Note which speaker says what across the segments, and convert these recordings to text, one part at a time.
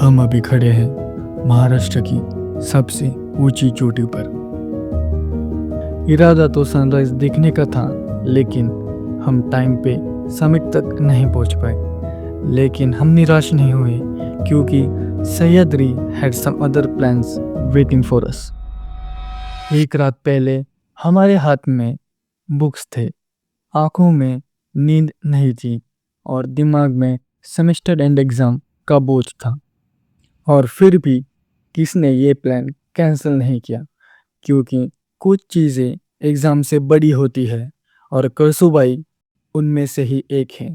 Speaker 1: हम अभी खड़े हैं महाराष्ट्र की सबसे ऊंची चोटी पर। इरादा तो सनराइज देखने का था, लेकिन हम टाइम पे समिट तक नहीं पहुंच पाए। लेकिन हम निराश नहीं हुए, क्योंकि Sahyadri had some other plans waiting for us. एक रात पहले हमारे हाथ में बुक्स थे, आंखों में नींद नहीं थी और दिमाग में सेमेस्टर एंड एग्जाम का बोझ था। और फिर भी किसने ये प्लान कैंसिल नहीं किया, क्योंकि कुछ चीज़ें एग्ज़ाम से बड़ी होती है और करसुबाई उनमें से ही एक है।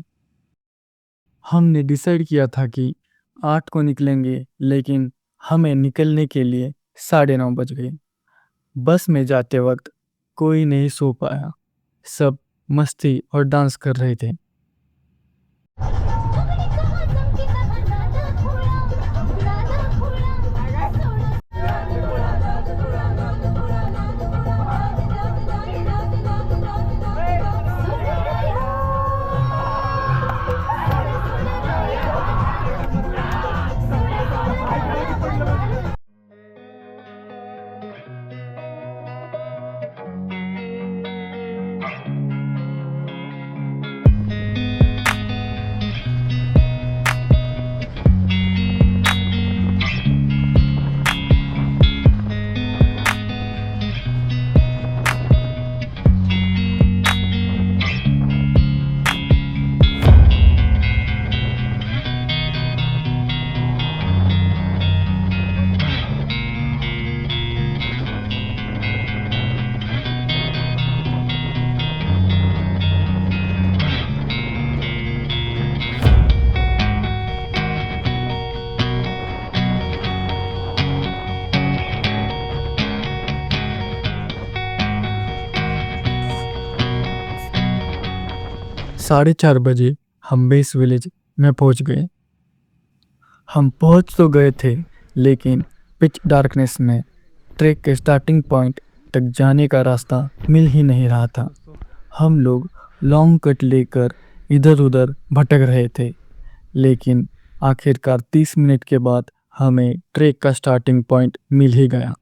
Speaker 1: हमने डिसाइड किया था कि 8 को निकलेंगे, लेकिन हमें निकलने के लिए 9:30 बज गए। बस में जाते वक्त कोई नहीं सो पाया, सब मस्ती और डांस कर रहे थे। साढ़े 4 बजे हम बेस विलेज में पहुंच गए। हम पहुंच तो गए थे, लेकिन पिच डार्कनेस में ट्रैक के स्टार्टिंग पॉइंट तक जाने का रास्ता मिल ही नहीं रहा था। हम लोग लॉन्ग कट लेकर इधर उधर भटक रहे थे, लेकिन आखिरकार 30 मिनट के बाद हमें ट्रैक का स्टार्टिंग पॉइंट मिल ही गया।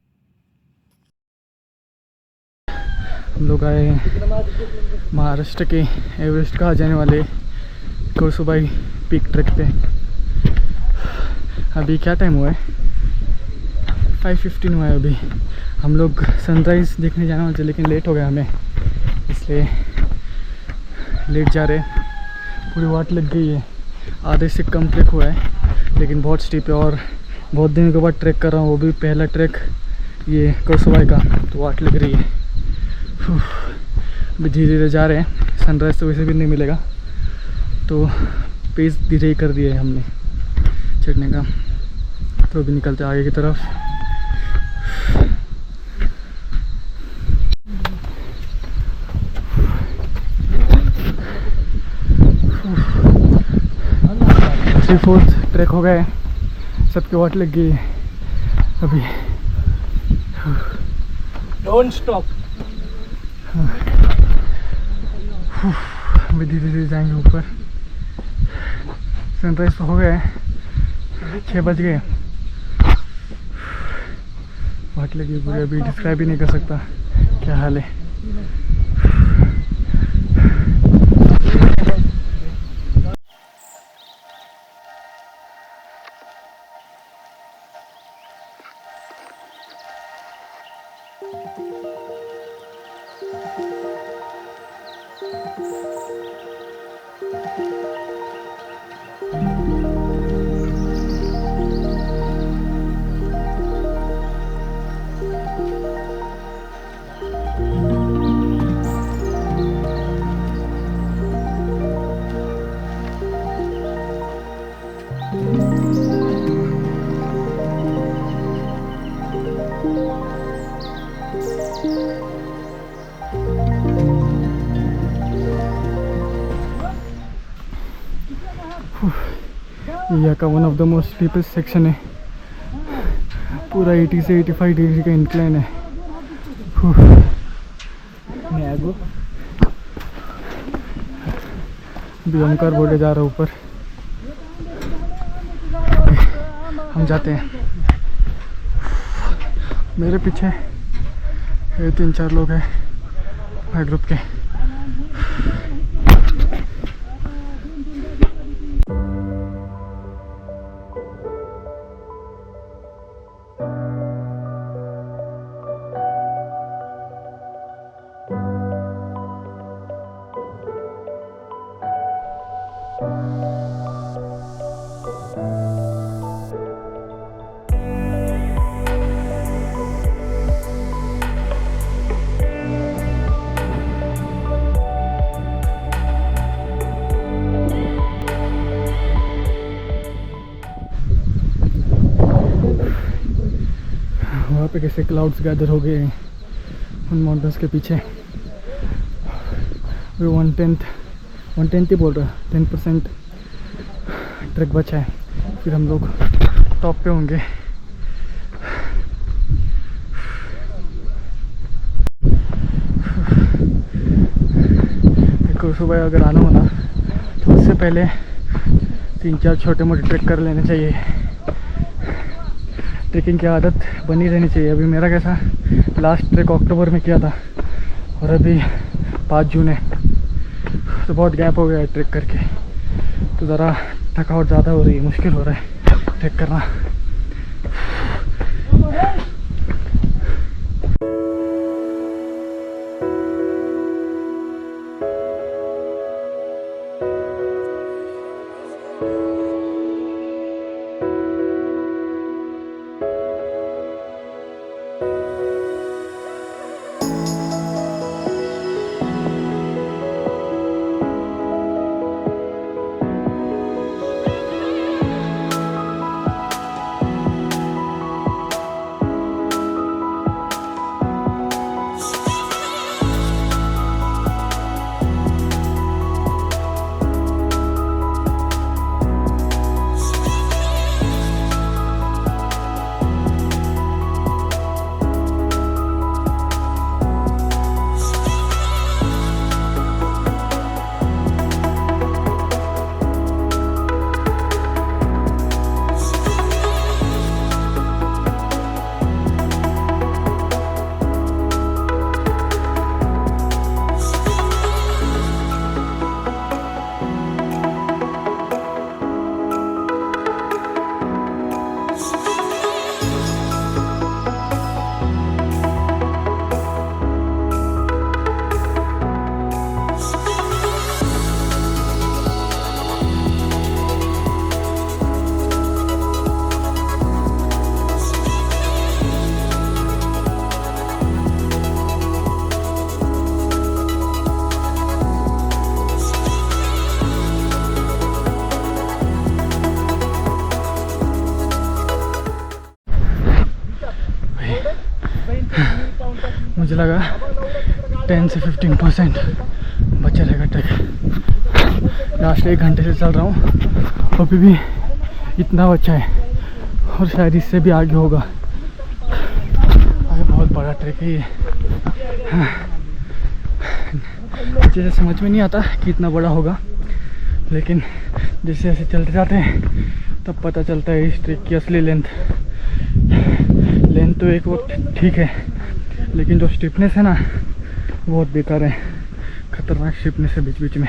Speaker 1: हम लोग आए महाराष्ट्र के एवरेस्ट कहा जाने वाले करसुबाई पीक ट्रैक पे। अभी क्या टाइम हुआ है? 5:15 हुआ है। अभी हम लोग सनराइज़ देखने जाना होता, लेकिन लेट हो गया हमें, इसलिए लेट जा रहे। पूरी वाट लग गई है, आधे से कम ट्रैक हुआ है, लेकिन बहुत स्टीप है और बहुत दिनों के बाद ट्रैक कर रहा हूँ, वो भी पहला ट्रैक ये करसुबाई का, तो वाट लग रही है। अभी धीरे धीरे जा रहे हैं, सनराइज़ तो वैसे भी नहीं मिलेगा, तो पेस धीरे ही कर दिया है हमने चढ़ने का। तो अभी निकलते आगे की तरफ। थ्री फोर्थ ट्रैक हो गए, सबके वाट लग गई है अभी। Don't stop. अभी धीरे धीरे जाएंगे ऊपर। सनराइज तो हो गया है, 6 बज गए। वाट लगी पूरी, अभी डिस्क्राइब ही नहीं कर सकता क्या हाल है। यहाँ का one of the most steepest section है, पूरा 80 से 85 डिग्री का इंक्लाइन है। भी ओमकार बोले जा रहा ऊपर। हम जाते हैं। मेरे पीछे ये 3-4 लोग हैं हमारे ग्रुप के। वहाँ पे कैसे क्लाउड्स गैदर हो गए हैं उन माउंटेन्स के पीछे। वो 110 ही बोल रहा है, 10% ट्रैक बचा है, फिर हम लोग टॉप पे होंगे। देखो सुबह अगर आना हो ना तो उससे पहले 3-4 छोटे मोटे ट्रैक कर लेने चाहिए। ट्रैकिंग की आदत बनी रहनी चाहिए। अभी मेरा कैसा लास्ट ट्रैक अक्टूबर में किया था और अभी 5 जून है, तो बहुत गैप हो गया है ट्रैक करके, तो ज़रा थकावट ज़्यादा हो रही है, मुश्किल हो रहा है ट्रैक करना। मुझे लगा 10 से 15% बचा रहेगा ट्रैक। लास्ट 1 घंटे से चल रहा हूँ, अभी भी इतना बचा है और शायद इससे भी आगे होगा। आगे बहुत बड़ा ट्रैक है ये। मुझे समझ में नहीं आता कि इतना बड़ा होगा, लेकिन जैसे जैसे चलते जाते हैं तब पता चलता है इस ट्रैक की असली लेंथ तो एक वक्त ठीक है, लेकिन जो स्टिफनेस है ना बहुत बेकार है, खतरनाक स्टिफनेस है बीच बीच में।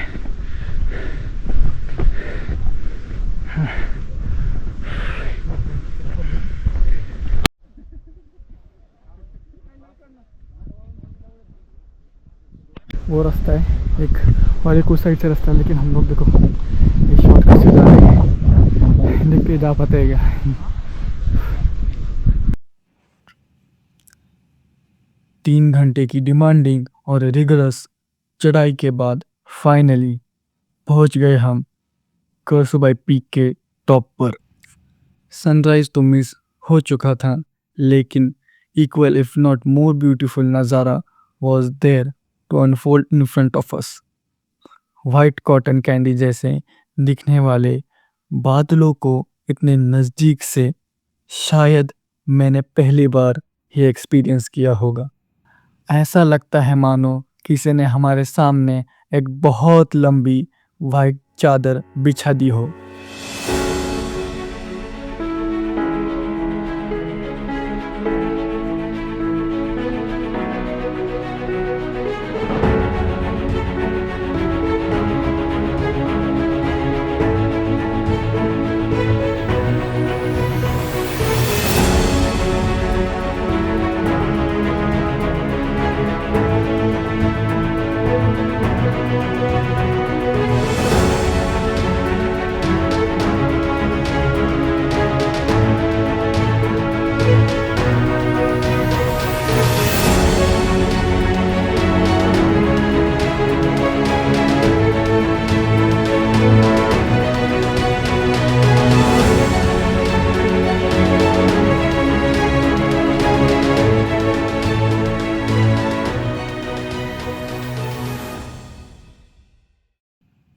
Speaker 1: वो रास्ता है एक और एक उस साइड से रास्ता है, लेकिन हम लोग देखो ये शॉर्टकट से जा रहे हैं, देख के जा पाते हैं क्या। 3 घंटे की डिमांडिंग और रिगरस चढ़ाई के बाद फाइनली पहुंच गए हम करसुबाई पीक के टॉप पर। सनराइज तो मिस हो चुका था, लेकिन equal if not more beautiful नज़ारा was there to unfold in front of us. White cotton candy जैसे दिखने वाले बादलों को इतने नज़दीक से शायद मैंने पहली बार ही एक्सपीरियंस किया होगा। ऐसा लगता है मानो किसी ने हमारे सामने एक बहुत लंबी वाइट चादर बिछा दी हो।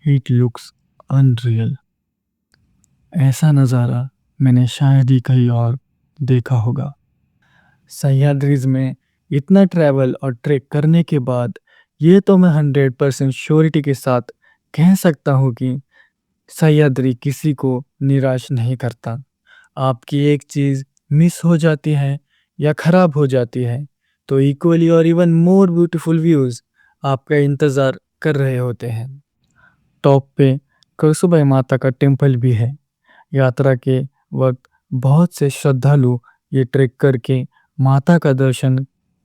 Speaker 1: It looks unreal. ऐसा नज़ारा मैंने शायद ही कहीं और देखा होगा। सह्याद्रीज में इतना ट्रैवल और ट्रेक करने के बाद ये तो मैं 100% श्योरिटी के साथ कह सकता हूँ कि सह्याद्री किसी को निराश नहीं करता। आपकी एक चीज़ मिस हो जाती है या ख़राब हो जाती है तो इक्वली और इवन मोर ब्यूटीफुल व्यूज़ आपका इंतज़ार कर रहे होते हैं। टॉप पे कलसुबाई माता का टेम्पल भी है। यात्रा के वक्त बहुत से श्रद्धालु ये ट्रेक करके माता का दर्शन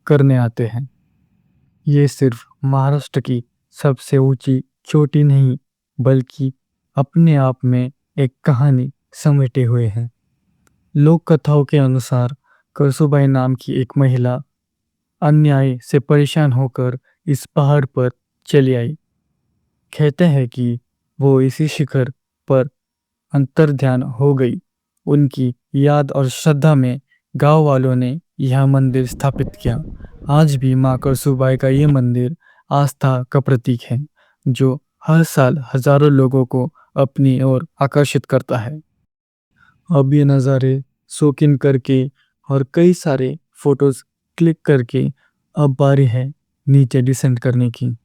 Speaker 1: करने आते हैं। ये सिर्फ महाराष्ट्र की सबसे ऊंची चोटी नहीं बल्कि अपने आप में एक कहानी समेटे हुए हैं। लोक कथाओं के अनुसार कलसुबाई नाम की एक महिला अन्याय से परेशान होकर इस पहाड़ पर चली आई। कहते हैं कि वो इसी शिखर पर अंतर्ध्यान हो गई। उनकी याद और श्रद्धा में गांव वालों ने यह मंदिर स्थापित किया। आज भी मां कलसुबाई का ये मंदिर आस्था का प्रतीक है जो हर साल हजारों लोगों को अपनी ओर आकर्षित करता है। अब ये नज़ारे सोक इन करके और कई सारे फोटोज क्लिक करके अब बारी है नीचे डिसेंड करने की।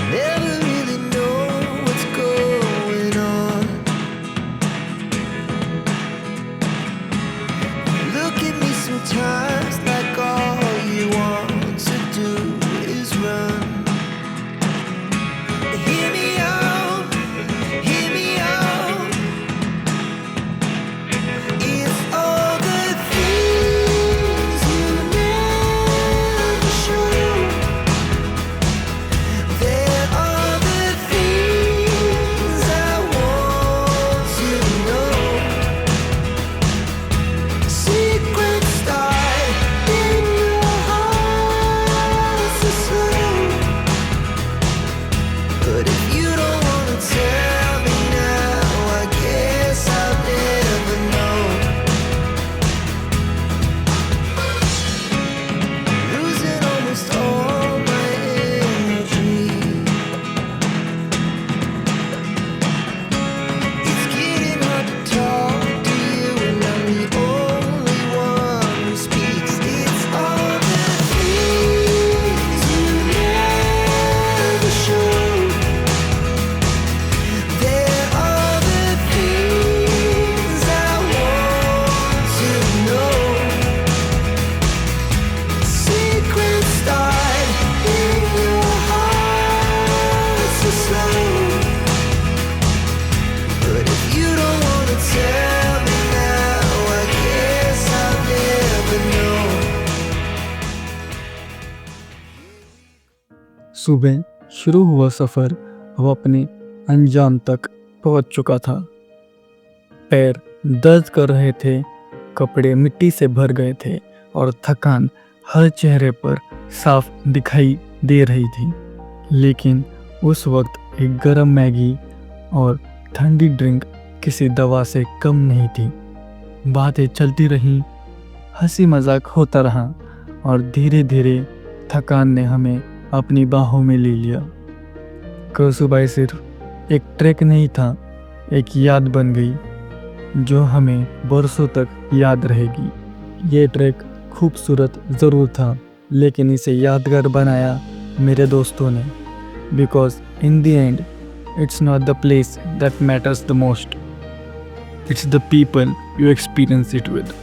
Speaker 2: Never really know what's going on. Look at me sometimes like all you want to do is run. Hear me out, hear me out. It's all the things you never show. There are the things I want to know. Secrets start in your heart so slow. But if you don't wanna tell me now, I guess I'll never know. Losing almost all my energy. It's getting hard to talk to you, and I'm the only one who speaks. It's all the things you never show. There are the things I want to know. Secrets start in your heart so slow. But if you don't wanna tell me now, I guess I'll never know.
Speaker 1: सुबह शुरू हुआ सफ़र अब अपने अंजाम तक पहुंच चुका था। पैर दर्द कर रहे थे, कपड़े मिट्टी से भर गए थे और थकान हर चेहरे पर साफ दिखाई दे रही थी। लेकिन उस वक्त एक गरम मैगी और ठंडी ड्रिंक किसी दवा से कम नहीं थी। बातें चलती रहीं, हंसी मजाक होता रहा और धीरे धीरे थकान ने हमें अपनी बाहों में ले लिया। कलसुबाई सिर्फ एक ट्रैक नहीं था, एक याद बन गई जो हमें बरसों तक याद रहेगी। ये ट्रैक खूबसूरत ज़रूर था लेकिन इसे यादगार बनाया मेरे दोस्तों ने। Because in the end it's not the place that matters the most, it's the people you experience it with.